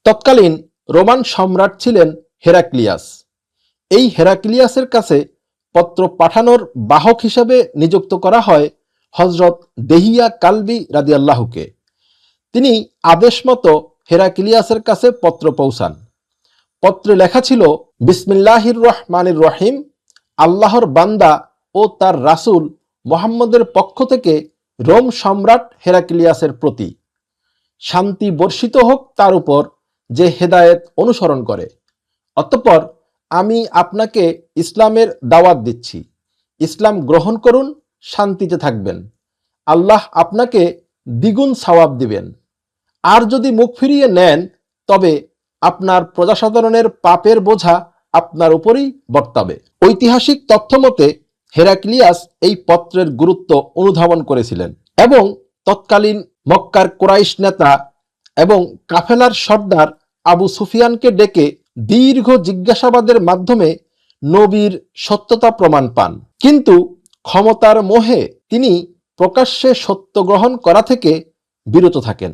তৎকালীন রোমান সম্রাট ছিলেন হেরাক্লিয়াস। এই হেরাক্লিয়াসের কাছে পত্র পাঠানোর বাহক হিসেবে নিযুক্ত করা হয় হযরত দেহিয়া কালবি রাদিয়াল্লাহুকে। তিনি আদেশ মতো হেরাক্লিয়াসের কাছে পত্র পৌঁছান। পত্রে লেখা ছিল, বিসমিল্লাহির রহমানির রহিম, আল্লাহর বান্দা ও তার রাসূল মুহাম্মদের পক্ষ থেকে রোম সম্রাট হেরাক্লিয়াসের প্রতি শান্তি বর্ষিত হোক তার উপর যে হেদায়েত অনুসরণ করে। অতঃপর আমি আপনাকে ইসলামের দাওয়াত দিচ্ছি। ইসলাম গ্রহণ করুন, শান্তিতে থাকবেন। আল্লাহ আপনাকে দ্বিগুণ সওয়াব দিবেন। আর যদি মুখ ফিরিয়ে নেন তবে আপনার প্রজাসাধারণের পাপের বোঝা আপনার উপরেই বর্তাবে। ঐতিহাসিক তথ্য মতে হেরাক্লিয়াস এই পত্রের গুরুত্ব অনুধাবন করেছিলেন এবং তৎকালীন মক্কার কুরাইশ নেতা এবং কাফেলার সর্দার আবু সুফিয়ানকে ডেকে দীর্ঘ জিজ্ঞাসাবাদের মাধ্যমে নবীর সত্যতা প্রমাণ পান। কিন্তু ক্ষমতার মোহে তিনি প্রকাশ্যে সত্য গ্রহণ করা থেকে বিরত থাকেন।